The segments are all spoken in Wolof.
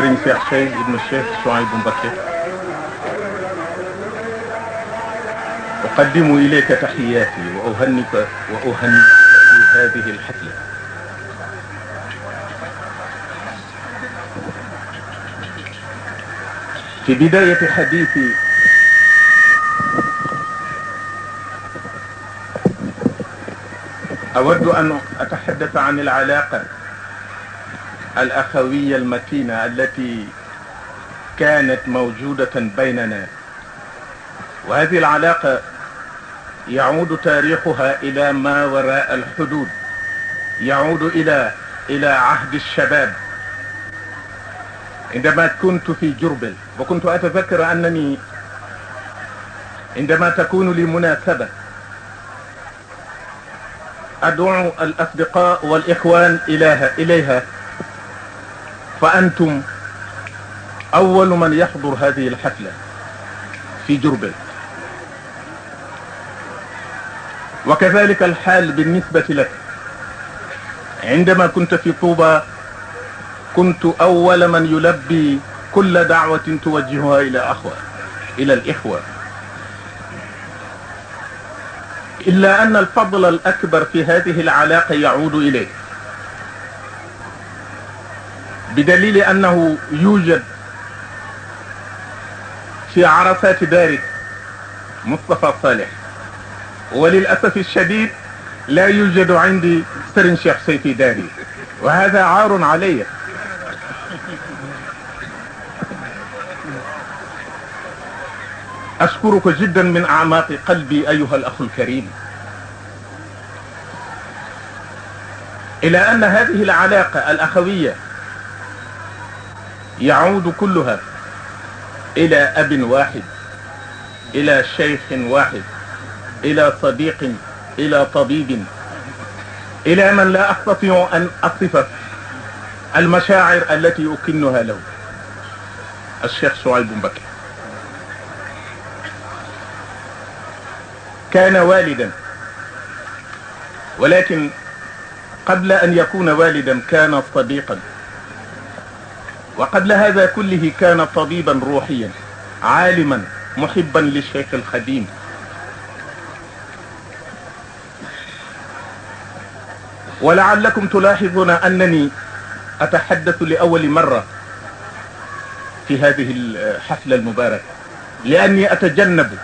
سرين شيخ شيخ ابن الشيخ شعيب مبكر، أقدم إليك تحياتي وأهنئك في هذه الحفلة. في بداية حديثي أود أن أتحدث عن العلاقة الأخوية المتينة التي كانت موجودة بيننا، وهذه العلاقة يعود تاريخها إلى ما وراء الحدود، يعود إلى عهد الشباب عندما كنت في جربل. وكنت أتذكر أنني عندما تكون لي مناسبة أدعو الأصدقاء والإخوان إليها، فأنتم أول من يحضر هذه الحفلة في جربل. وكذلك الحال بالنسبة لك، عندما كنت في طوبى كنت أول من يلبي كل دعوة توجهها إلى الإخوة. إلا أن الفضل الأكبر في هذه العلاقة يعود إليك، بدليل أنه يوجد في عرفات دارك مصطفى صالح، وللأسف الشديد لا يوجد عندي سرين شيخ سيفي داري، وهذا عار علي. أشكرك جدا من أعماق قلبي أيها الأخ الكريم، إلى أن هذه العلاقة الأخوية يعود كلها إلى أب واحد، إلى شيخ واحد، إلى صديق، إلى طبيب، إلى من لا أستطيع أن أصف المشاعر التي أكنها له، الشيخ شعيب مبكر. كان والدا، ولكن قبل أن يكون والدا كان صديقا، وقبل هذا كله كان طبيبا روحيا، عالما محبا للشيخ الخديم. ولعلكم تلاحظون أنني أتحدث لأول مرة في هذه الحفلة المباركة، لأني أتجنب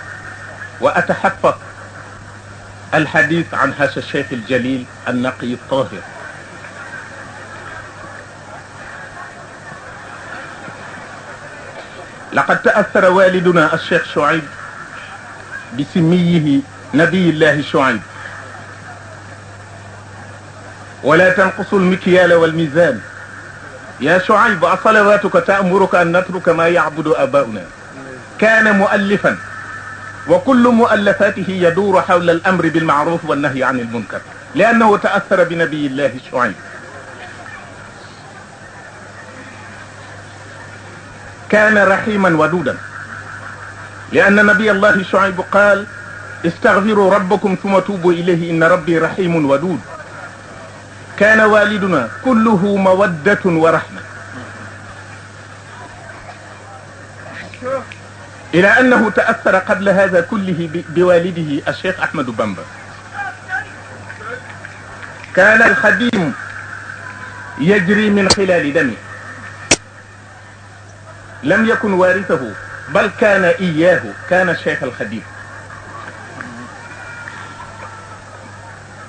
وأتحفظ الحديث عن هذا الشيخ الجليل النقي الطاهر. لقد تأثر والدنا الشيخ شعيب بسميه نبي الله شعيب، ولا تنقص المكيال والميزان يا شعيب، أصلواتك تأمرك أن نترك ما يعبد آباؤنا. كان مؤلفا، وكل مؤلفاته يدور حول الأمر بالمعروف والنهي عن المنكر، لأنه تأثر بنبي الله شعيب. كان رحيما ودودا، لأن نبي الله شعيب قال: استغفروا ربكم ثم توبوا إليه إن ربي رحيم ودود. كان والدنا كله مودة ورحمة، إلى أنه تأثر قبل هذا كله بوالده الشيخ أحمد بامبا. كان الخديم يجري من خلال دمه، لم يكن وارثه بل كان إياه، كان الشيخ الخديم.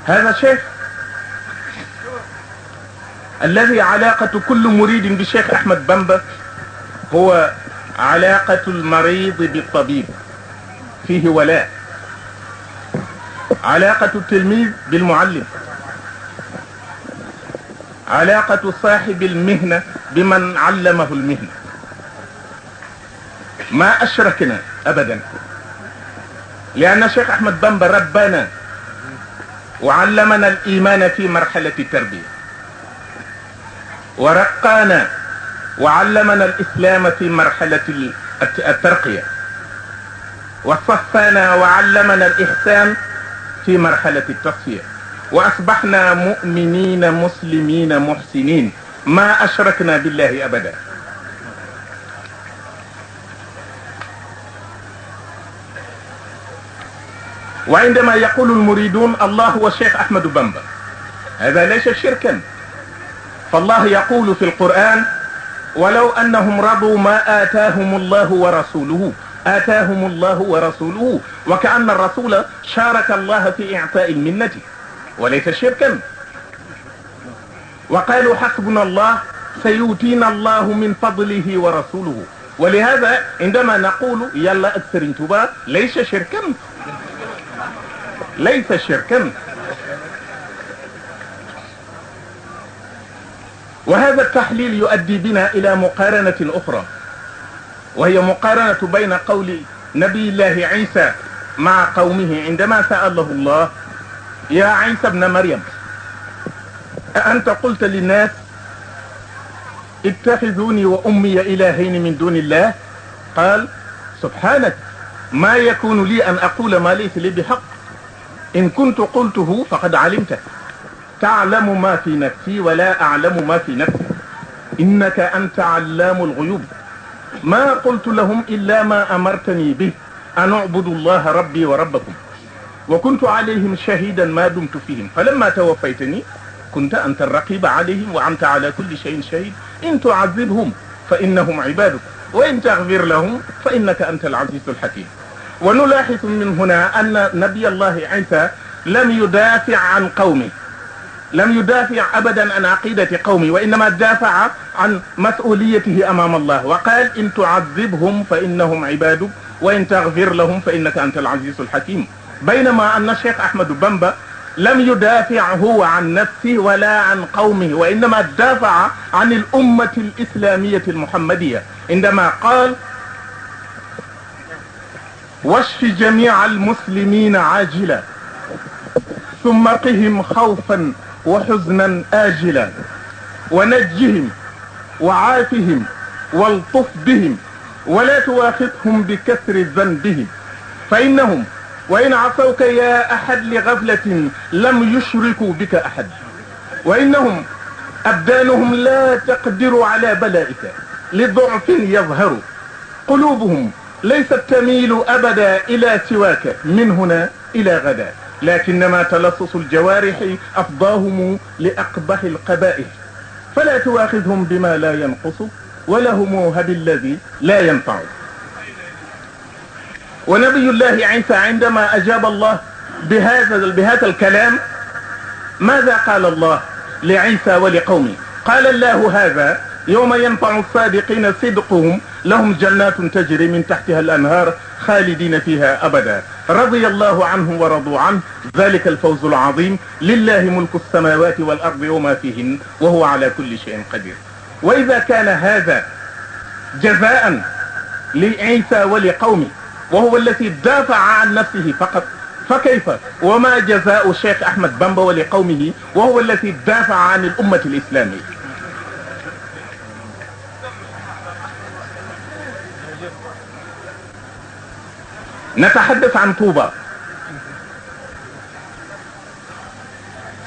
هذا الشيخ الذي علاقة كل مريد بالشيخ أحمد بامبا هو علاقة المريض بالطبيب، فيه ولاء. علاقة التلميذ بالمعلم، علاقة صاحب المهنة بمن علمه المهنة. ما أشركنا أبدا، لأن الشيخ أحمد بامبا ربنا وعلمنا الإيمان في مرحلة التربية، ورقانا وعلمنا الإسلام في مرحلة الترقية، وصفانا وعلمنا الإحسان في مرحلة التصفية، وأصبحنا مؤمنين مسلمين محسنين. ما أشركنا بالله أبدا. وعندما يقول المريدون الله هو الشيخ أحمد بامبا، هذا ليس شركا. فالله يقول في القرآن: ولو أنهم رضوا ما آتاهم الله ورسوله، آتاهم الله ورسوله، وكأن الرسول شارك الله في إعطاء المنة وليس شركا. وقالوا حسبنا الله سيؤتينا الله من فضله ورسوله. ولهذا عندما نقول يلا أكثر انتباه، ليس شركا، ليس شركا. وهذا التحليل يؤدي بنا إلى مقارنة أخرى، وهي مقارنة بين قول نبي الله عيسى مع قومه عندما سأله الله: يا عيسى ابن مريم، أأنت قلت للناس اتخذوني وأمي إلهين من دون الله؟ قال: سبحانك، ما يكون لي أن أقول ما ليس لي بحق، إن كنت قلته فقد علمته، تعلم ما في نفسي ولا أعلم ما في نفسي، إنك أنت علام الغيوب، ما قلت لهم إلا ما أمرتني به، أن اعبدوا الله ربي وربكم، وكنت عليهم شهيدا ما دمت فيهم، فلما توفيتني كنت أنت الرقيب عليهم وأنت على كل شيء شهيد، إن تعذبهم فإنهم عبادك، وإن تغفر لهم فإنك أنت العزيز الحكيم. ونلاحظ من هنا أن نبي الله عيسى لم يدافع عن قومه، لم يدافع أبدا عن عقيدة قومه، وإنما دافع عن مسؤوليته أمام الله، وقال: إن تعذبهم فإنهم عبادك، وإن تغفر لهم فإنك أنت العزيز الحكيم. بينما أن الشيخ أحمد بامبا لم يدافع هو عن نفسه ولا عن قومه، وإنما دافع عن الأمة الإسلامية المحمدية عندما قال: واشف جميع المسلمين عاجلا، ثم قهم خوفا وحزنا آجلا، ونجهم وعافهم والطف بهم، ولا تواخذهم بكثر ذنبهم، فإنهم وإن عصوك يا أحد لغفلة لم يشركوا بك أحد، وإنهم أبدانهم لا تقدر على بلائك لضعف يظهر، قلوبهم ليست تميل أبدا إلى سواك من هنا إلى غدا، لكنما تلصص الجوارح أفضاهم لأقبح القبائح، فلا تواخذهم بما لا ينقص، ولهم هب الذي لا ينفع. ونبي الله عيسى عندما أجاب الله بهذا الكلام، ماذا قال الله لعيسى ولقومه؟ قال الله: هذا يوم ينفع الصادقين صدقهم، لهم جنات تجري من تحتها الأنهار خالدين فيها أبدا، رضي الله عنهم ورضوا عنه، ذلك الفوز العظيم، لله ملك السماوات والأرض وما فيهن، وهو على كل شيء قدير. وإذا كان هذا جزاء لعيسى ولقومه، وهو الذي دافع عن نفسه فقط، فكيف وما جزاء الشيخ أحمد بامبا ولقومه وهو الذي دافع عن الأمة الإسلامية؟ نتحدث عن طوبى.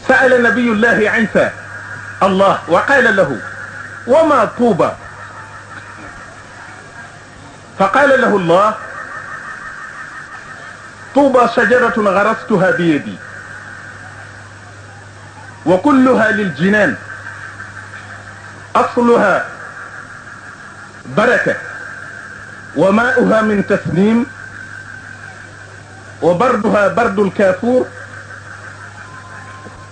سأل نبي الله عيسى الله وقال له: وما طوبى؟ فقال له الله: طوبى شجرة غرستها بيدي، وكلها للجنان، أصلها بركة، وماؤها من تسنيم، وبردها برد الكافور،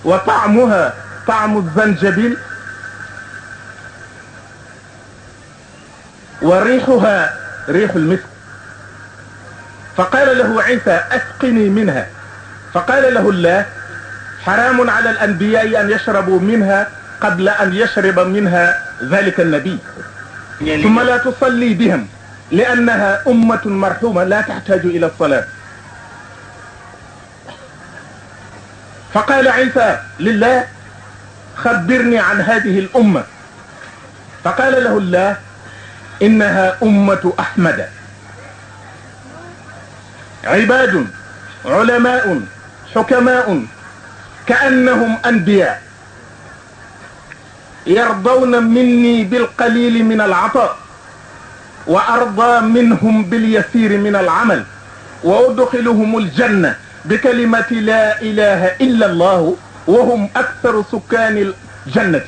وطعمها طعم الزنجبيل، وريحها ريح المسك. فقال له عيسى: أسقني منها. فقال له الله: حرام على الأنبياء أن يشربوا منها قبل أن يشرب منها ذلك النبي، ثم لا تصلي بهم لأنها أمة مرحومة لا تحتاج إلى الصلاة. فقال عيسى لله: خبرني عن هذه الأمة. فقال له الله: إنها أمة أحمد، عباد علماء حكماء كأنهم أنبياء، يرضون مني بالقليل من العطاء، وأرضى منهم باليسير من العمل، وأدخلهم الجنة بكلمة لا إله إلا الله وهم أكثر سكان الجنة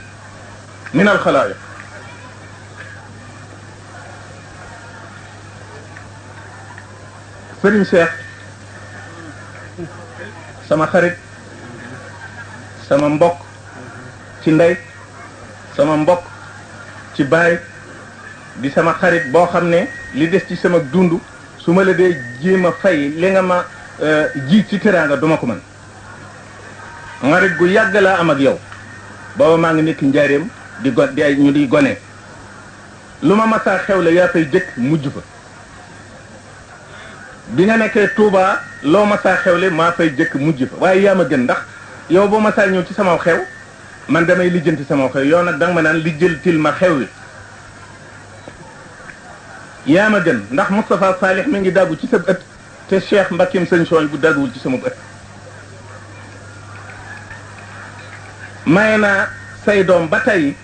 من الخلائق. Sëriñ Cheikh sama xarit sama mbokk ci ndey sama mbokk ci baay di sama xarit boo xam ne li des ci sama dund su ma la dee jéem a fay li nga ma ji ci teraanga duma ko mën. xarit gu yàgg laa am ak yow booba maa ngi nekk njaareem di ay ñu di gone lu ma masaa xew la yaa fay jëkk mujj fa. bi nga nekkee Touba loo masaa xewle maa fay jëkk mujj fa waaye yaa ma gën ndax yow boo masaa ñëw ci sama xew man damay lijjanti sama xew yow nag danga ma naan lijjantil ma xew wi. yaa ma gën ndax Moustapha Salih mi ngi daggu ci sa ëtt te Cheikh Mbakim sëñ Sooy bu dagguwul ci sama ëtt. maye naa say doom ba tey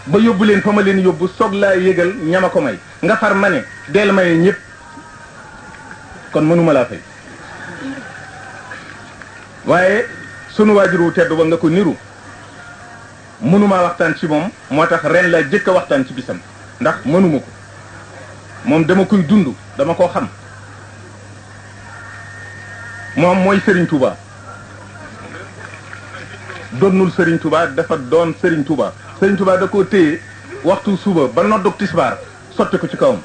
ba yóbbu leen fa ma leen yóbbu soog laa yëgal ñama ko may nga far ma ne deel maye ñëpp. kon mënuma laa fay waaye sunu waajur wu tedd ba nga ko niru mënuma waxtaan ci moom moo tax ren laa jëkk a waxtaan ci bisam ndax mënuma ko moom dama koy dund dama koo xam moom mooy Serigne Touba donnul Serigne Touba dafa doon Serigne Touba Serigne Touba da koo téye waxtu suba ba noddug tisbaar sotti ko ci kawam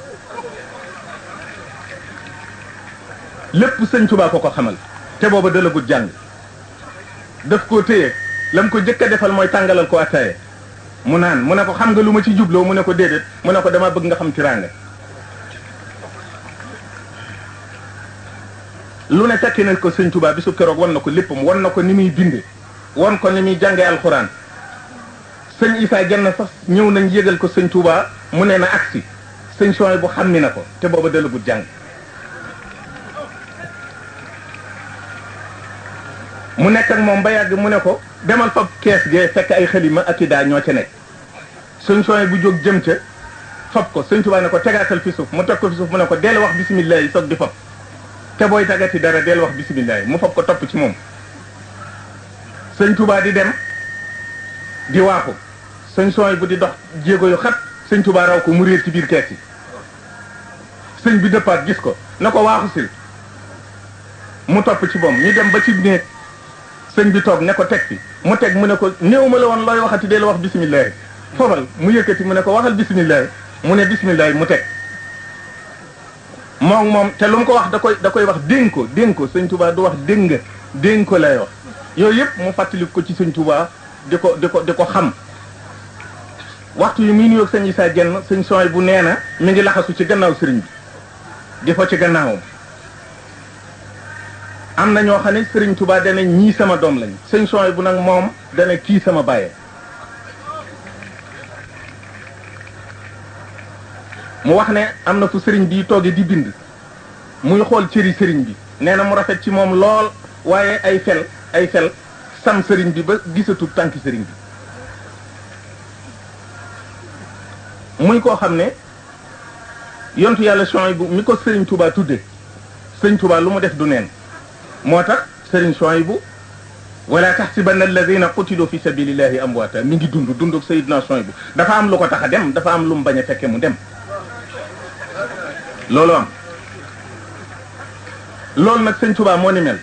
lépp sëñ Touba ko xamal te booba dalagut jàng daf koo téye lam ko jëkk a defal mooy tàngalal ko attaaye mu naan mu ne ko xam nga lu ma ci jubloo mu ne ko déedéet mu ne ko dama bëgg nga xam tiraanga lu ne tekki nañ ko sëñ Touba bisu keroog wan na ko léppam wan na ko ni muy binde wan ko ni muy jàngee alxuraan sëñ Issa Dieng sax ñëw nañ yëgal ko sëñ Touba mu ne na agsi sëñ Sooy bu xam ni na ko te booba dalagut jàng mu nekk ak moom ba yàgg mu ne ko demal fab kees gee fekk ay xalima ak i daa ñoo ca nekk sëñ Sooy bu jóg jëm ca fab ko sëñ Touba ne ko tegaatal fi suuf mu teg ko fi suuf mu ne ko deel wax bisimilah yi soog di fab te booy tagati dara deel wax bisimilah yi mu fab ko topp ci moom sëñ Touba di dem di waaxu sëñ Sooy bu di dox jéego yu xat sëñ Touba raw ko mu réer ci biir kees yi sëñ bi dëppaat gis ko na ko waaxu sil mu topp ci moom ñu dem ba ci néeg sëñ bi toog ne ko teg fi mu teg mu ne ko néew ma la woon looy waxati dee la wax bisimilah fobal mu yëkkati mu ne ko waxal bisimilah mu ne bisimilah mu teg moom te lu mu ko wax da koy wax dénk ko sëñ Touba du wax dégg nga dénk ko lay wax yooyu yëpp mu fàttali ko ci sëñ Touba di ko xam waxtu yi muy nuyoog sëñ Issa Dieng sëñ Sooy bu nee na mi ngi laxasu ci gannaaw sëriñ bi di fa ci gannaawam am na ñoo xam ne Serigne Touba dana ñii sama doom lañ sëñ Sooy bu nag moom dana kii sama bàyyee mu wax ne am na fu Serigne bi tooge di bind muy xool cëri Serigne bi nee na mu rafet ci moom lool waaye ay fel sam Serigne bi ba gisatul tànki Serigne bi muy koo xam ne yontu yàlla Sooy bu mi ko Serigne Touba tudde Serigne Touba lu mu def du neen moo tax Serigne Souhaïbou wala tahsibanna alladhina qutilu fi sabilillahi amwata mi ngi dund ak Seydina Souhaïbou dafa am lu ko tax a dem dafa am lu mu bañ a fekke mu dem loolu am loolu nag sëñ Touba moo ni mel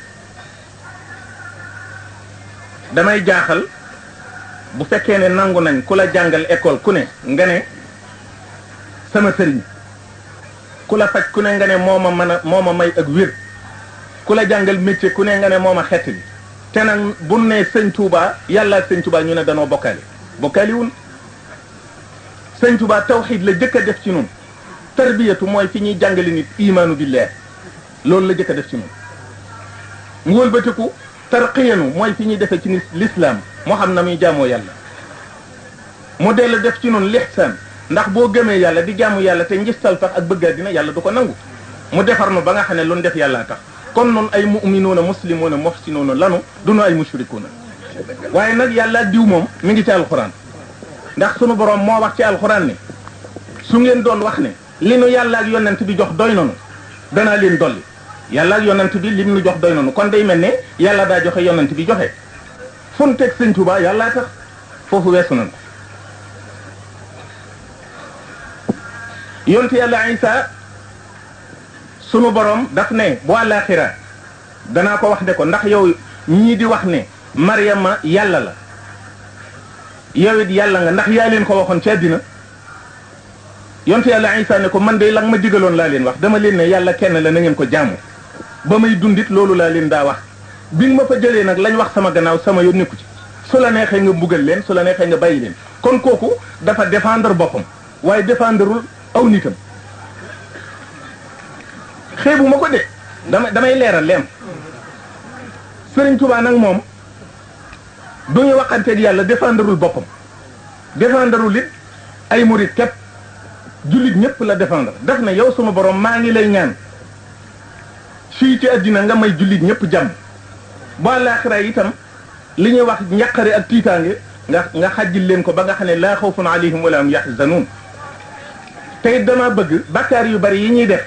damay jaaxal bu fekkee ne nangu nañ ku la jàngal école ku ne nga ne sama sëriñ ku la faj ku ne nga ne moo ma may ak wér ku la jàngal métier ku ne nga ne moom a xett bi te nag bu ne sëñ Touba yàlla ak sëñ Touba ñu ne danoo bokkaali wun sëñ Touba tawxiid la jëkk a def ci nun tarbiyatu mooy fi ñuy jàngale nit imaanu billah loolu la jëkk a def ci nun mu wëlbatiku tarqiyanu mooy fi ñuy defee ci l'islam moo xam na muy jaamoo yàlla mu dellu def ci nun lihsaan ndax boo gëmee yàlla di jaamu yàlla te njistal tax ak bëgga dina yàlla du ko nangu mu defar nu ba nga xam ne lu nu def yàlla tax kon noonu ay mu'minuuna muslimuuna muhsinuuna lanu dunu ay mushrikuuna waaye nag yàlla diw moom mi ngi ci alxuraan ndax sunu borom moo wax ci alxuraan ne su ngeen doon wax ne li nu yàlla ak yonent bi jox doy nanu danaa leen dolli yàlla ak yonent bi lim nu jox doy noonu kon day mel ne yàlla daa joxe yonent bi joxe fu nu teg sëñ Tuubaa yàllaa tax foofu weesu nañ yonent yàlla Isa sunu borom daf ne bu àllaaxira danaa ko wax ne ko ndax yow ñii di wax ne Maryama yàlla la yow it yàlla nga ndax yaa leen ko waxoon ci àddina yonent yàlla Isa ne ko man de la ma digaloon laa leen wax dama leen ne yàlla kenn la na ngeen ko jaamu ba may dundit loolu laa leen daa wax bi nga ma fa jëlee nag lañ wax sama gannaaw sama yoon nekku ci su la neexee nga mbugal leen su la neexee nga bàyyi leen kon kooku dafa défendre boppam waaye défendreul aw nitam xeebu ma ko de damay leeral leen Sëriñ Tuubaa nag moom du ñu waxanteeg yàlla défendreul boppam défendreul it ay murit képp jullit ñëpp la défendre daf na yow suma borom maa ngi lay ñaan fii ci àddina nga may jullit ñëpp jàmm bu àllaaxira itam li ñuy wax njàqare ak tiitaange nga xajjil leen ko ba nga xam ne laa xawfun alayhim wala hum yaxzanuun tey dama bëgg bakkaar yu bari yi ñuy def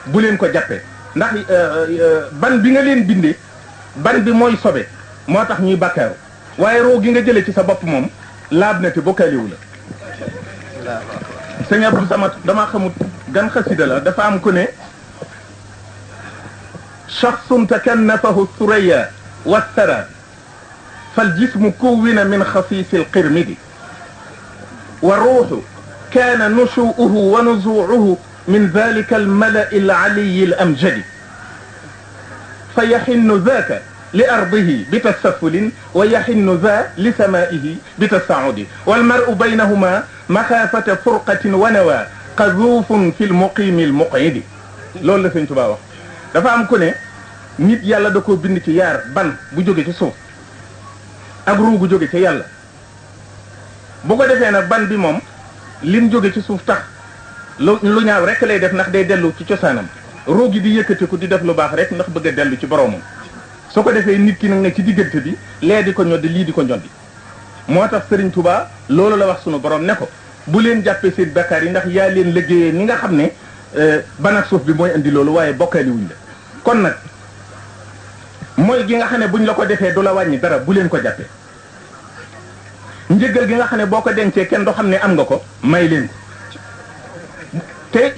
bu leen ko jàppee ndax ban bi nga leen bindee ban bi mooy sobe moo tax ñuy bakkaaru waaye roo gi nga jëlee ci sa bopp moom laab na te bokkaaliwu la sëñ Abdou Samad damaa xamut gan xasida la dafa am ku ne shaxsun takannafahu suraya wassara fal jismu kuwina min xasiisi alqirmidi wa ruuxu kaana nushuuhu wa nuzuuhu min dalika almalai alaliyi alamjadi fa yaxinnu zaaka li ardihi bi tasafulin wa yaxinnu za li samaihi bi tasaudi walmaru baynahuma maxaafata furqatin wa nawa qazuufun fi lmuqimi almuqidi loolu la Sëñ Tuubaa wax dafa am ku ne nit yàlla da koo bind ci yaar ban bu jóge ci suuf ak ruu gu jóge ci yàlla bu ko defee nag ban bi moom lim jóge ci suuf tax lu ñaaw rek lay def ndax day dellu ci cosaanam ruu gi di yëkkatiku di def lu baax rek ndax bëgg a dellu ci boromam su ko defee nit ki nag ne ci diggante bi lee di ko ñoddi lii di ko ñoddi moo tax Sëriñ Tuubaa loolu la wax sunu borom ne ko bu leen jàppee seen bakkaar yi ndax yaa leen liggéeyee ni nga xam ne ban ak suuf bi mooy indi loolu waaye bokkaali wuñ la kon nag mooy gi nga xam ne buñ la ko defee du la wàññi dara bu leen ko jàppee njëggal gi nga xam ne boo ko dencee kenn du xam ne am nga ko may leen ko te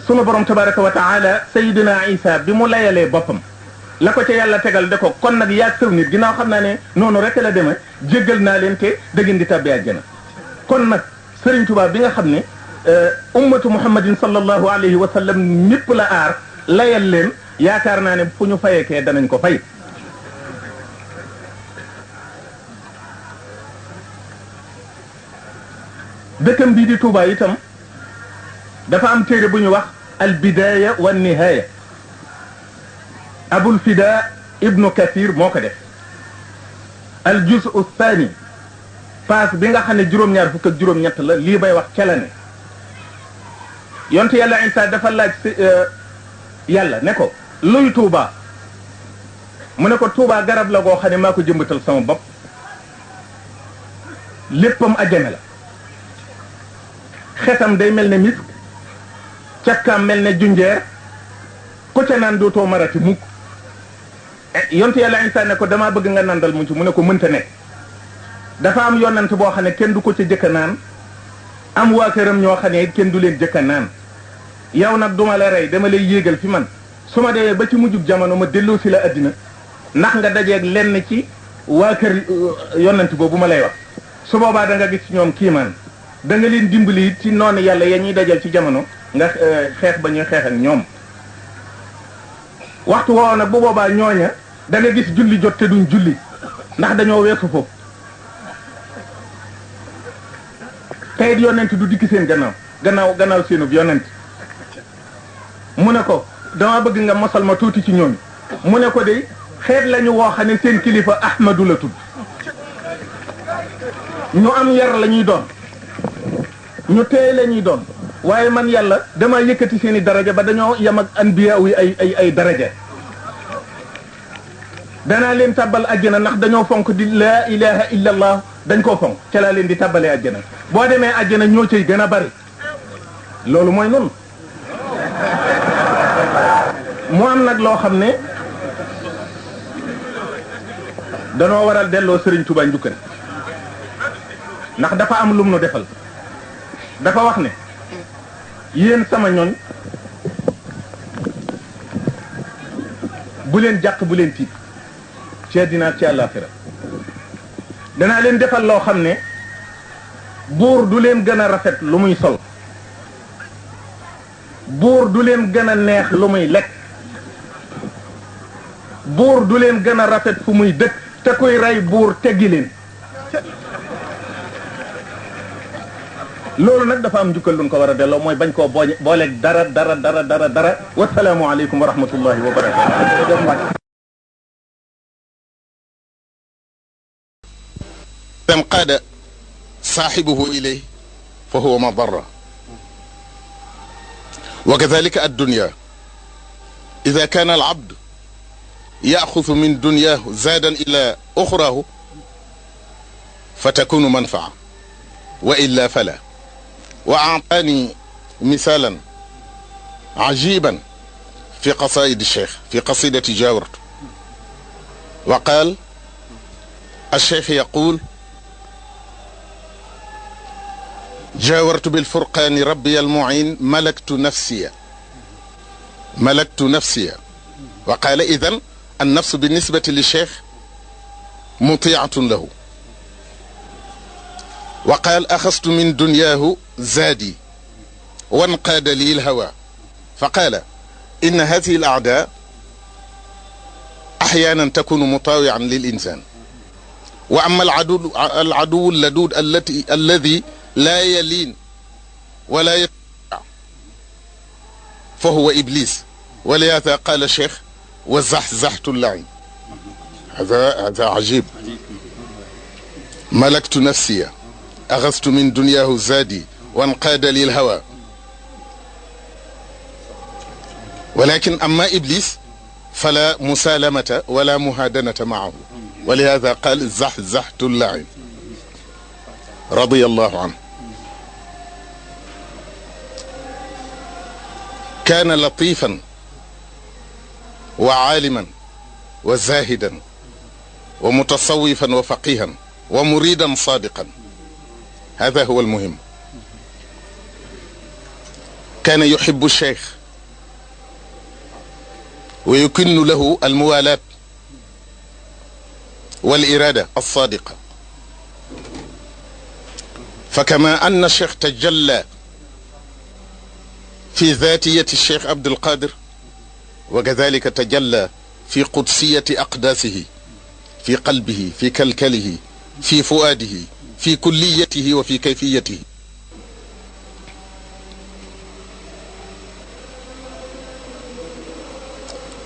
sunu borom tabaraka wa taala sayidina Isa bi mu layalee boppam la ko ca yàlla tegal de ko kon nag yaag sëw nit ginnaaw xam naa ne noonu rek la demee jéggal naa leen te da ngeen di tabbi àjjana kon nag Sëriñ Tuubaa bi nga xam ne ummatu muhammadin sallallahu alayhi wa sallam ñëpp la aar layal leen yaakaar naa ne fu ñu fayekee danañ ko fay dëkkam bii di Tuubaa itam dafa am téere bu ñu wax al bidaaya wa nihaaya abul fida ibnu kathir moo ko def al juz'u thani paas bi nga xam ne juróom-ñaar fukk ak juróom-ñett la lii bay wax ca la ne yonte yàlla Isa dafa laaj yàlla ne ko luy Tuubaa mu ne ko Tuubaa garab la goo xam ne maa ko jëmbatal sama bopp léppam àjjana la xetam day mel ne misk cakkaam mel ne junjeer ku ca naan dootoo marati mukk yonte yàlla Isa ne ko damaa bëgg nga nandal mu ci mu ne ko mënta nekk dafa am yonent boo xam ne kenn du ko ca jëkka naan am waa këram ñoo xam ne kenn du leen jëkka naan yow nag duma la rey dama lay yéegal fi man su ma demee ba ci mujjug jamono ma delloo si la addina ndax nga dajeeg lenn ci waa kër yonent boobu ma lay wax su boobaa da nga gis ci ñoom kiimaan da nga leen dimbali it ci noonu yàlla ya ñuy dajal ci jamono nga xeex ba ñuy xeex ak ñoom waxtu woowu nag bu boobaa ñooña da nga gis julli jot te duñ julli ndax dañoo weesu foofu teyit yonent du dikki seen gannaaw seenub yonent mu ne ko dama bëgg nga mosal ma tuuti ci ñooñu mu ne ko de xeet lañu woo xam ne seen kilifa Ahmadu la tudd ñu am yar la ñuy doon ñu teey la ñuy doon waaye man yàlla dama yëkkati seen i daraja ba dañoo yem ak anbiya yi ay daraja danaa leen tàbbal àjjana ndax dañoo fonk di laa ilaha illa allah dañ koo fonk ca laa leen di tàbbalee àjjana boo demee àjjana ñoo cay gën a bari loolu mooy noonu mu am nag loo xam ne danoo waral delloo Serigne Touba njukkal ndax dafa am lum nu defal. dafa wax ne yéen sama ñoñ bu leen jàq bu leen tiit ci àddina ci àllaaxira danaa leen defal loo xam ne buur du leen gën a rafet lu muy sol, buur du leen gën a neex lu muy lekk, buur du leen gën a rafet fu muy dëkk te kuy rey buur teggi leen. loolu nag dafa am njukkal luñ ko war a delloo mooy bañ koo booleeg dara dara dara dara dara. wasalaamu aleykum wa rahmatullahi wa barakatuh. قاد صاحبه إليه فهو مضرة. وكذلك الدنيا إذا كان العبد يأخذ من دنياه زادا إلى أخراه فتكون منفعة وإلا فلا. وأعطاني مثالا عجيبا في قصائد الشيخ في قصيدة جاورت، وقال الشيخ يقول: جاورت بالفرقان ربي المعين ملكت نفسي. وقال: إذن النفس بالنسبة للشيخ مطيعة له. وقال: أخذت من دنياه زادي وانقاد لي الهوى. فقال: إن هذه الأعداء أحيانا تكون مطاوعا للإنسان، وأما العدو اللدود الذي لا يلين ولا يتبع فهو إبليس. ولهذا قال الشيخ: وزحزحت اللعين. هذا عجيب. ملكت نفسي، أخذت من دنياه زادي وانقاد لي الهوى. ولكن أما إبليس فلا مسالمة ولا مهادنة معه، ولهذا قال: زحزحت اللعين رضي الله عنه. كان لطيفا وعالما وزاهدا ومتصوفا وفقيها ومريدا صادقا. هذا هو المهم. كان يحب الشيخ ويكن له الموالاة والإرادة الصادقة. فكما أن الشيخ تجلى في ذاتية الشيخ عبد القادر، وكذلك تجلى في قدسية أقداسه، في قلبه، في كلكله، في فؤاده، في كليته وفي كيفيته.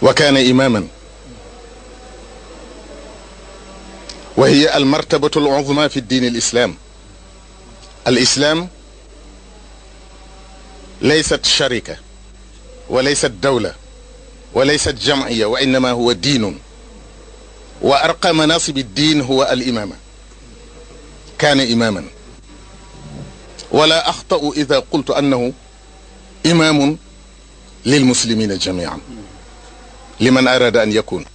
وكان إماما، وهي المرتبة العظمى في الدين الإسلام. الإسلام ليست شركة وليست دولة وليست جمعية، وإنما هو دين، وأرقى مناصب الدين هو الإمامة. كان إماما، ولا أخطأ إذا قلت أنه إمام للمسلمين جميعا لمن أراد أن يكون.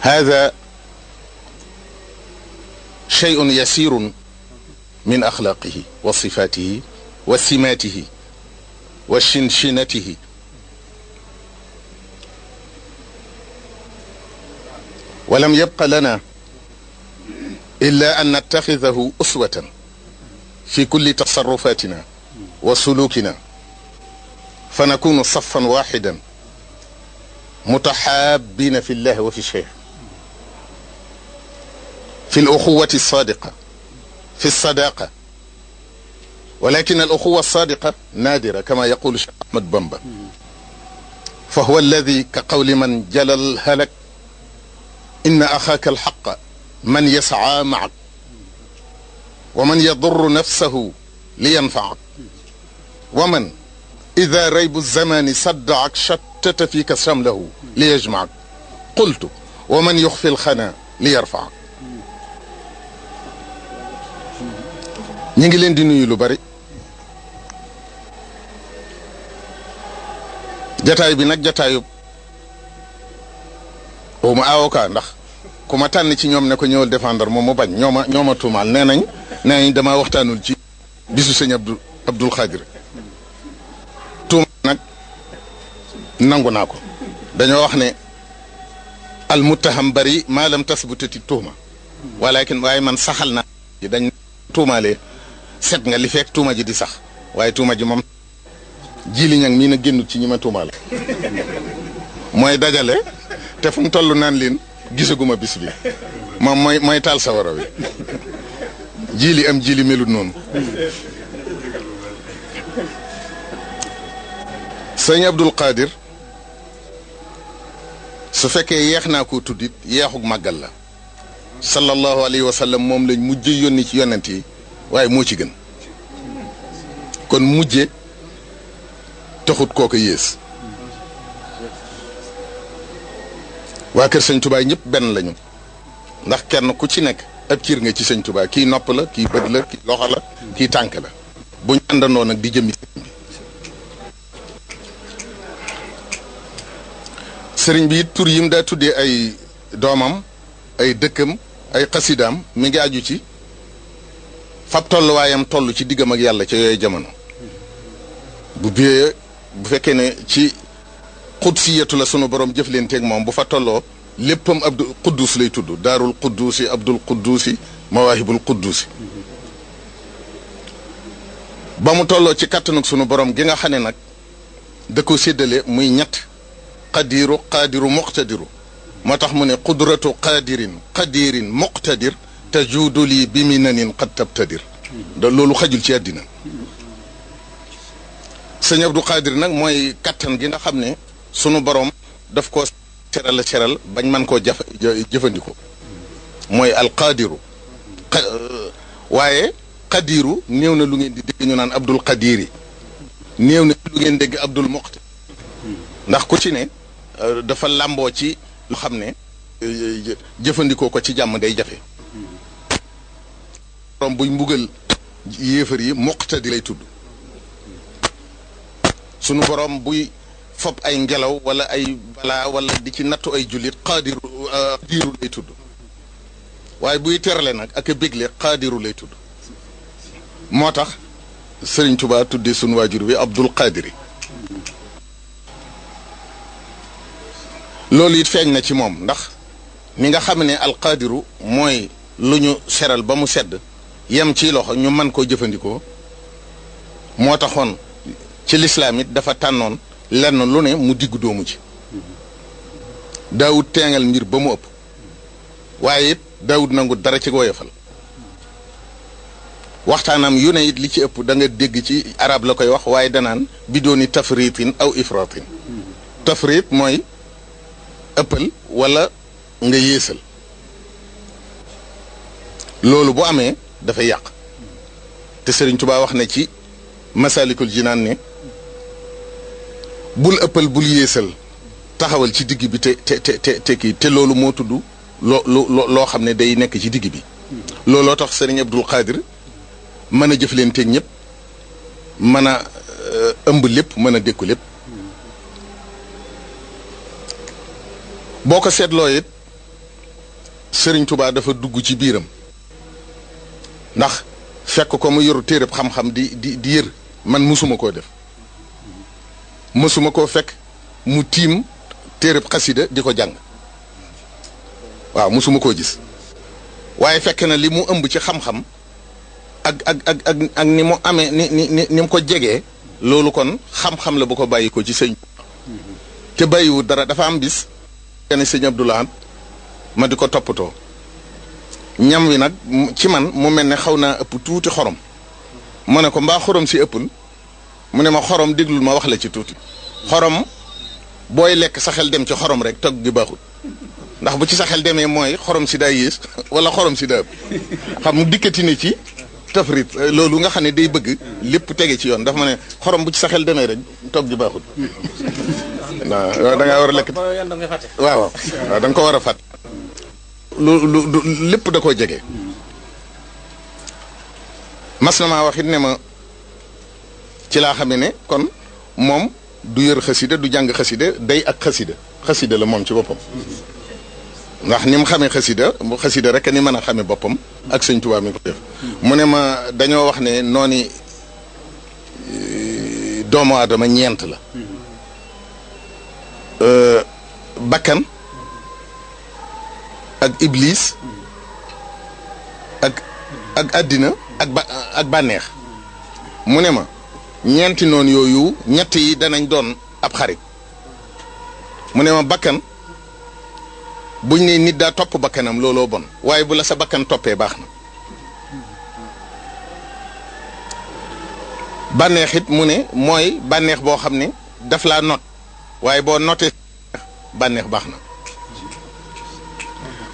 هذا شيء يسير من أخلاقه وصفاته وسماته وشنشنته. ولم يبق لنا إلا أن نتخذه أسوة في كل تصرفاتنا وسلوكنا، فنكون صفا واحدا متحابين في الله وفي الشيخ، في الأخوة الصادقة، في الصداقة. ولكن الأخوة الصادقة نادرة كما يقول الشيخ أحمد بامبا، فهو الذي كقول من جل الهلك: إن أخاك الحق من يسعى معك ومن يضر نفسه لينفعك، ومن إذا ريب الزمان صدعك شتت فيك شمله ليجمعك. قلت: ومن يخفي الخنا ليرفعك. ñi ngi leen di nuyu lu bari jataay bi nag jataayu ma avocat ndax ku ma tànn ci ñoom ne ko ñëwal défendre moom mu bañ ñoo ma tuumaal nee nañ damaa waxtaanul ci bisu sëñ Abdul Xaadir tuuma nag nangu naa ko dañoo wax ne al muttaham bari maa lam tasbutati tuuma waaye man saxal naa dañ tuumaalee set nga li fekk tuuma ji di sax waaye tuuma ji moom jili ñang mii na génnut ci ñi ma tuumaale mooy dajale te fu mu toll naan leen gisaguma bis bi moom mooy taal sawara wi jili melut noonu sëñ Abdul Qadir su fekkee yeex naa koo tuddit yeexug màggal la sallallahu alayhi wa sallam moom lañ mujje yónni ci yonent yi waaye moo ci gën kon mujje taxut kooku yées waa kër sëñ Tuubaa ñëpp benn lañu ndax kenn ku ci nekk ab ciir nga ci sëñ Tuubaa kii nopp la kii bët la kii loxo la kii tànk la bu ñu àndandoo nag di jëmi sëriñ bi it tur yim daa tuddee ay doomam ay dëkkam ay xasidaam mi ngi aju ci fab tolluwaayam toll ci diggam ak yàlla ca yooyu jamono bu fekkee ne ci xudsiyatu la sunu borom jëflanteeg moom bu fa tolloo léppam abdul quddus lay tudd daarul quddusi abdul quddusi mawaahibul quddusi ba mu tolloo ci kàttanug sunu borom gi nga xam ne nag da ko séddale muy ñett qaadiru muqtadiru moo tax mu ne qudratu qadirin muqtadir tajuudu lii bi minanin qad tabtadir loolu xajul ci àddina sëñ Abdou Qadir nag mooy kattan gi nga xam ne sunu borom daf koo seral bañ man koo jëfandikoo mooy alqadiru waaye qadiru néew na lu ngeen di dégg ñu naan Abdul Qadiri néew na lu ngeen dégg Abdul Muqtadir ndax ku ci ne dafa làmboo ci lu xam ne jëfandikoo ko ci jàmm day jafe borom buy mbugal yéefar yi muqtadir lay tudd sunu borom buy fob ay ngelaw wala ay balaa wala di ci nattu ay jullit qaadiru lay tudd waaye buy terale nag ak a bégle qaadiru lay tudd moo tax Sëriñ Tuubaa tuddee sunu waajur bi Abdul Qadiri loolu it feeñ na ci moom ndax ni nga xam ne alqaadiru mooy lu ñu seral ba mu sedd yem ci loxo ñu mën koo jëfandikoo moo taxoon ci lislaam it dafa tànnoon lenn lu ne mu diggu doomu ci daawut teengal mbir ba mu ëpp waaye it daawut nangu dara ci woyofal waxtaanam yu ne it li ci ëpp da nga dégg ci arab la koy wax waaye danaan bi dooni tafritin aw ifratin tafrit mooy ëppal wala nga yéesal loolu bu amee dafay yàq te Sëriñ Tuubaa wax na ci masalikul jinaan ne bul ëppal bul yéesal taxawal ci digg bi te loolu moo tudd loo xam ne day nekk ci digg bi looloo tax Sëriñ Abdul Qadir mën a jëflanteeg ñëpp mën a ëmb lépp mën a dékku lépp boo ko seetloo it Sëriñ Tuubaa dafa dugg ci biiram ndax fekk ko mu yoru téereb xam-xam di yër man musuma koo def mësuma koo fekk mu tiim téereb xasida di ko jàng waaw musuma koo gis waaye fekk na li mu ëmb ci xam-xam ak ni mu amee ni mu ko jegee loolu kon xam-xam la bu ko bàyyi ko ci sëñ te bàyyiwul dara dafa am bis kenn sëñ Abdoulaye ma di ko toppatoo ñam wi nag ci man mu mel ne xaw naa ëpp tuuti xorom mu ne ko mbaa xorom si ëppul mu ne ma xorom déglul ma wax la ci tuuti xorom booy lekk sa xel dem ci xorom rek togg gi baaxul ndax bu ci sa xel demee mooy xorom si daa yées wala xorom si daa ëpp xam mu dikkati ne ci tafrit loolu nga xam ne day bëgg lépp tege ci yoon dafa ma ne xorom bu ci sa xel demee rek togg gi baaxul waaw da ngaa war a lekk waaw da nga ko war a fàtt lu lépp da koo jege mas na maa wax it ne ma ci laa xamee ne kon moom du yër xasida du jàng xasida day ak xasida la moom ci boppam ndax ni mu xamee xasida rek ni mën a xamee boppam ak sëñ Tuubaa mi ko def mu ne ma dañoo wax ne noonu doomu aadama ñeent la bakkan ak iblis ak àddina ak bànneex mu ne ma ñeenti noonu yooyu ñett yi danañ doon ab xarit mu ne ma bakkan buñ ne nit daa topp bakkanam looloo bon waaye bu la sa bakkan toppee baax na bànneex it mu ne mooy bànneex boo xam ne daf laa not waaye boo notee bànneex baax na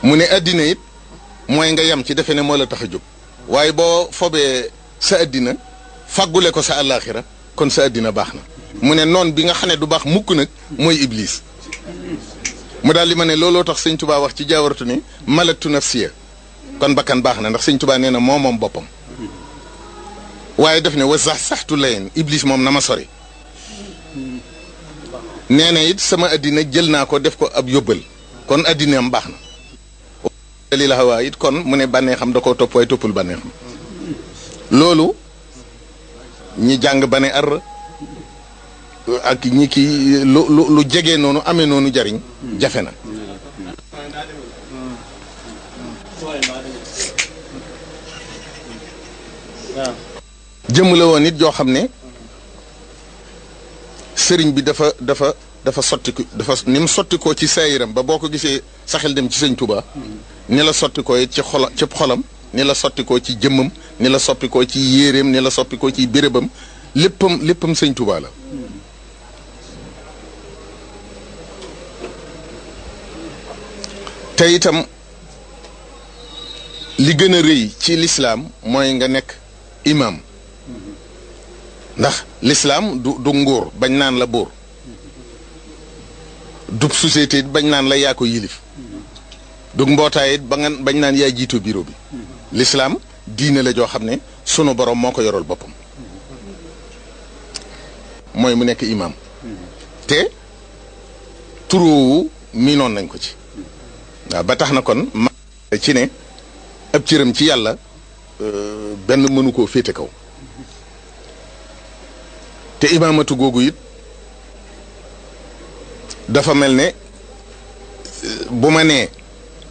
mu ne àddina it mooy nga yem ci defe ne moo la tax a jóg waaye boo fobee sa àddina fàggule ko sa àllaaxira kon sa àddina baax na mu ne noon bi nga xam ne du baax mukk nag mooy iblis mu daal li ma ne looloo tax sëñ Tuubaa wax ci jaawaratu ni malatu nafsiya kon bakkan baax na ndax sëñ Tuubaa nee na moom boppam waaye def ne wa saxtu layen iblis moom na ma sori nee na it sama àddina jël naa ko def ko ab yóbbal kon àddinaam baax na li la xawaa it kon mu ne bànneexam da koo topp waaye toppul bànneexam loolu ñi jàng ba ne ar ak ñi ki lu jege noonu amee noonu jariñ jafe na jëmm la woon it joo xam ne sëriñ bi dafa sottiku ni mu sottikoo ci saayiram ba boo ko gisee saxel dem ci sëñ Tuubaa ni la sottikoo it ci xolam ni la sottikoo ci jëmmam ni la soppikoo ci yéeréem ni la soppikoo ci bérébam léppam sëñ Tuubaa la te itam li gën a rëy ci lislaam mooy nga nekk imam ndax lislaam du nguur bañ naan la buur du société it bañ naan la yaa ko yilif du mbootaay it bañ naan yaa jiitu bureau bi lislaam diine la joo xam ne sunu borom moo ko yoral boppam mooy mu nekk imam te turoowu miinoon nañ ko ci waaw ba tax na kon ma ci ne ab cëram ci yàlla benn mënu koo féete kaw te imaamatu googu it dafa mel ne bu ma nee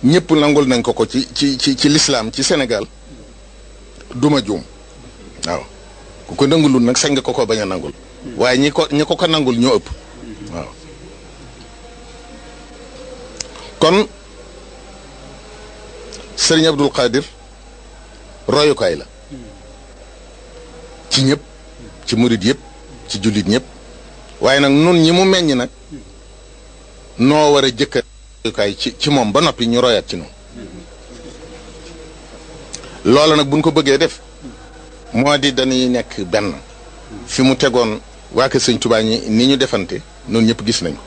ñëpp nangul nañ ko ci lislaam ci Sénégal duma juum waaw ku ko nangulul nag sañ nga ko bañ a nangul waaye ñi ko nangul ñoo ëpp waaw kon Sëriñ Abdul Qadir royukaay la ci ñëpp ci murit yëpp ci jullit ñëpp waaye nag nun ñi mu meññ nag noo war a jëkka royukaay ci moom ba noppi ñu royaat ci noonu loola nag buñ ko bëggee def moo di dañuy nekk benn fi mu tegoon waa kër Sëñ Tuubaa ñi ni ñu defante noonu ñëpp gis nañ ko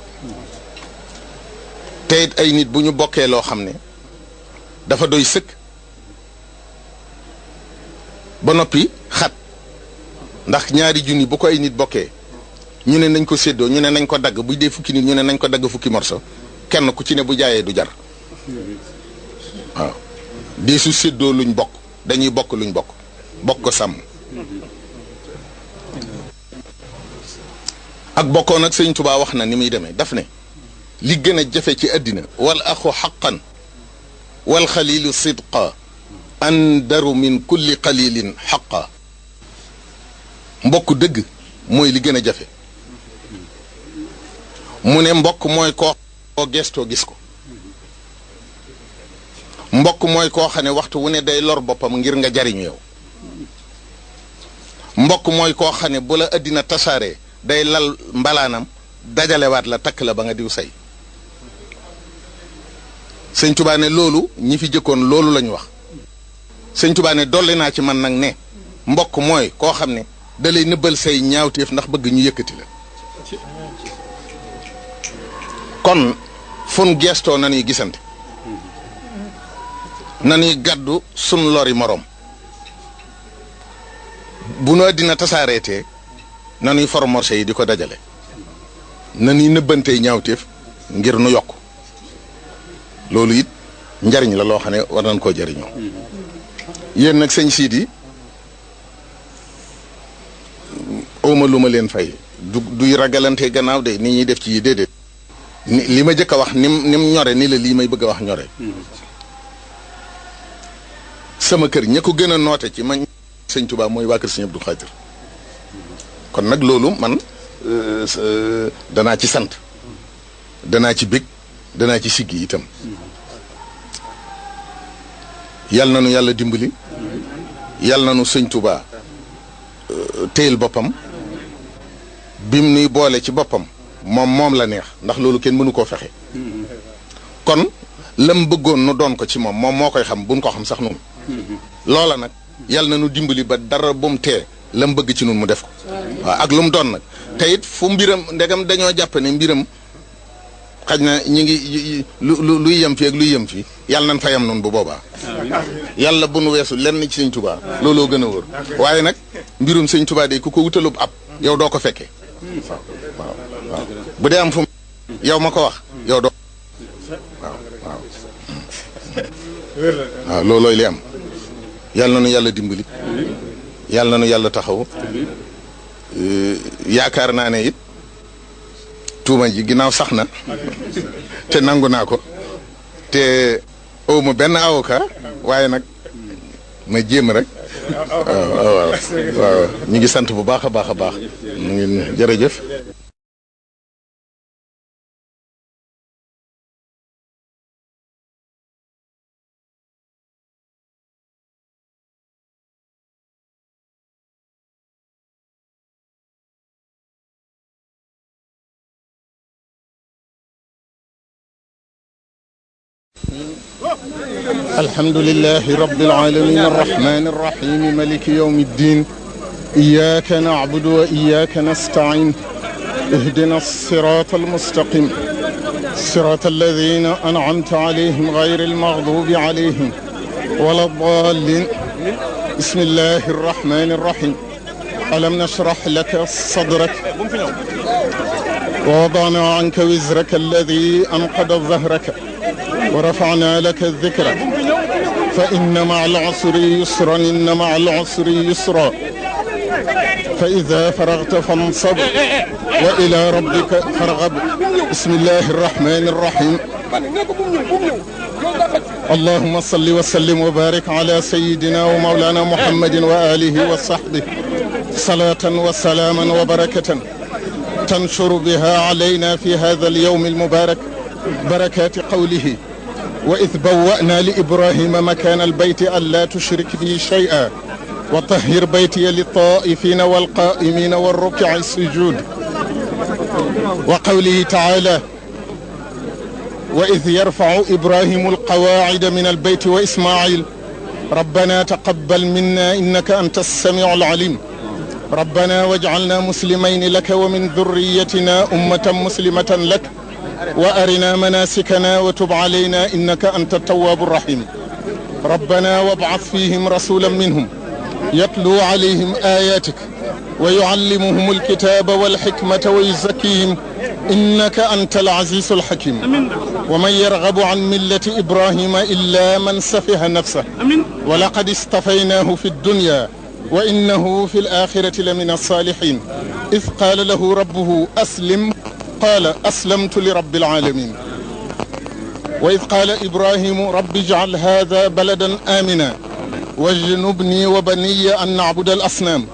te it ay nit bu ñu bokkee loo xam ne dafa doy sëkk ba noppi xat ndax ñaari junni bu ko ay nit bokkee ñu ne nañ ko séddoo ñu ne nañ ko dagg bu dee fukki nit ñu ne nañ ko dagg fukki morso kenn ku ci ne bu jaayee du jar waaw dee su séddoo luñ bokk dañuy bokk luñ bokk ko sàmm ak bokkoon ak Sëñ Tuubaa wax na ni muy demee daf ne li gën a jafe ci àddina wal axu xaqan wal xalilu sidqa andaru min kulli qalilin xaqa mbokk dëgg mooy li gën a jafe mu ne mbokk mooy koo gestoo gis ko mbokk mooy koo xam ne waxtu wu ne day lor boppam ngir nga jariñu yow mbokk mooy koo xam ne bu la àddina tasaaree day lal mbalaanam dajalewaat la takk la ba nga diw say Sëñ Tuubaa ne loolu ñi fi jëkkoon loolu lañu wax Sëñ Tuubaa ne dolli naa ci man nag ne mbokk mooy koo xam ne da lay nëbbal say ñaawteef ndax bëgg ñu yëkkati la kon fun gestoo nanuy gisante nanuy gàddu sun lori moroom bu nu àddina tasaareetee nanuy formorse yi di ko dajale na ni nëbbantey ñaawteef ngir nu yokk loolu it njariñ la loo xam ne war nañ koo jariñoo yéen nag sëñ Sidi awma lu ma leen fay duy ragalante gannaaw de ni ñuy def ci yi déedéet ni li ma jëkk a wax nim ñore ni la lii may bëgg a wax ñore sama kër ña ko gën a noote ci man sëñ Tuubaa mooy waa kër sëñ Abdou Khadir kon nag loolu man danaa ci sant danaa ci bég danaa ci siggi itam yal na nu yàlla dimbali yal na nu sëñ Tuubaa téyel boppam bim nuy boole ci boppam moom la neex ndax loolu kenn mënu koo fexe kon lam bëggoon nu doon ko ci moom moo koy xam buñ ko xam sax noonu loola nag yal na nu dimbali ba dara bu mu tee lam bëgg ci nun mu def ko waaw ak lu mu doon nag te it fu mbiram ndegam dañoo jàpp ne mbiram xaj na ñi ngi luy yem fii ak luy yem fii yàlla nañ fa yem noonu bu boobaa yàlla bu nu weesu lenn ci sëñ Tuubaa looloo gën a wóor waaye nag mbirum sëñ Tuubaa de ku ko wutalub ab yow doo ko fekkee waaw bu dee am fu yow ma ko wax yow doo waaw loolooy li am yàlla na nu yàlla dimbali yàlla na nu yàlla taxaw yaakaar naa ne it tuuma ji ginnaaw sax na te nangu naa ko te awma benn avocat waaye nag ma jéem rek waaw ñu ngi sant bu baax a baax a baax ñu ngi jërëjëf الحمد لله رب العالمين الرحمن الرحيم مالك يوم الدين إياك نعبد وإياك نستعين اهدنا الصراط المستقيم صراط الذين أنعمت عليهم غير المغضوب عليهم ولا الضالين بسم الله الرحمن الرحيم ألم نشرح لك صدرك ووضعنا عنك وزرك الذي أنقض ظهرك ورفعنا لك الذكر فإن مع العسر يسرا إن مع العسر يسرا فإذا فرغت فانصب وإلى ربك فارغب بسم الله الرحمن الرحيم اللهم صل وسلم وبارك على سيدنا ومولانا محمد وآله وصحبه صلاة وسلاما وبركة تنشر بها علينا في هذا اليوم المبارك بركات قوله وإذ بوأنا لإبراهيم مكان البيت ألا تشرك بي شيئا وطهر بيتي للطائفين والقائمين والركع السجود وقوله تعالى وإذ يرفع إبراهيم القواعد من البيت وإسماعيل ربنا تقبل منا إنك أنت السميع العليم ربنا واجعلنا مسلمين لك ومن ذريتنا أمة مسلمة لك وأرنا مناسكنا وتب علينا إنك أنت التواب الرحيم ربنا وابعث فيهم رسولا منهم يتلو عليهم آياتك ويعلمهم الكتاب والحكمة ويزكيهم إنك أنت العزيز الحكيم ومن يرغب عن ملة إبراهيم إلا من سفه نفسه ولقد اصطفيناه في الدنيا وإنه في الآخرة لمن الصالحين إذ قال له ربه أسلم قال أسلمت لرب العالمين وإذ قال إبراهيم رب اجعل هذا بلدا آمنا واجنبني وبني أن نعبد الأصنام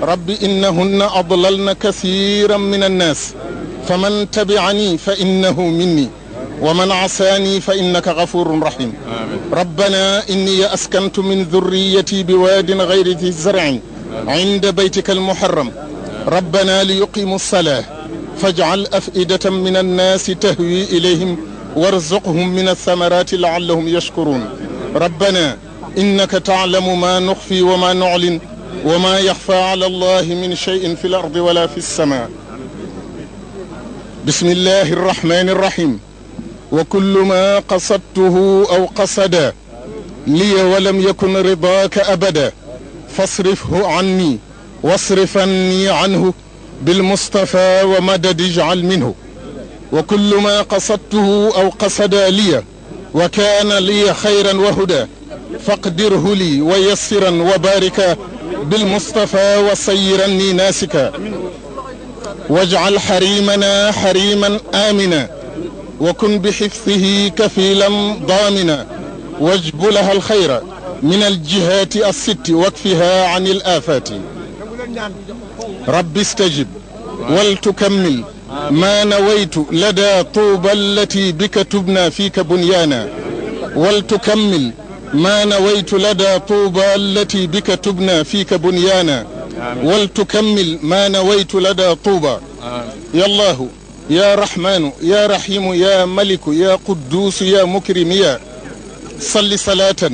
رب إنهن أضللن كثيرا من الناس فمن تبعني فإنه مني ومن عصاني فإنك غفور رحيم ربنا إني أسكنت من ذريتي بواد غير ذي زرع عند بيتك المحرم ربنا ليقيموا الصلاة فاجعل أفئدة من الناس تهوي إليهم وارزقهم من الثمرات لعلهم يشكرون ربنا إنك تعلم ما نخفي وما نعلن وما يخفى على الله من شيء في الأرض ولا في السماء بسم الله الرحمن الرحيم وكل ما قصدته أو قصد لي ولم يكن رضاك أبدا فاصرفه عني واصرفني عنه بالمصطفى ومدد اجعل منه وكل ما قصدته أو قصد لي وكان لي خيرا وهدى فاقدره لي ويسرا وباركا بالمصطفى وصيرني ناسكا واجعل حريمنا حريما آمنا وكن بحفظه كفيلا ضامنا واجب لها الخير من الجهات الست واكفها عن الآفات رب استجب ولتكمل ما نويت لدى طوبى التي بك تبنى فيك بنيانا ولتكمل ما نويت لدى طوبى التي بك تبنى فيك بنيانا ولتكمل ما نويت لدى طوبى يا الله يا رحمن يا رحيم يا ملك يا قدوس يا مكرم يا صل صلاة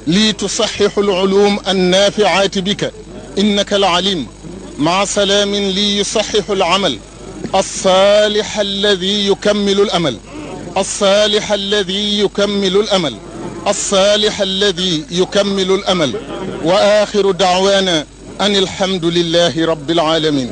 لي تصحح العلوم النافعات بك إنك العليم مع سلام لي يصحح العمل الصالح الذي يكمل الأمل الصالح الذي يكمل الأمل الصالح الذي يكمل الأمل وآخر دعوانا أن الحمد لله رب العالمين.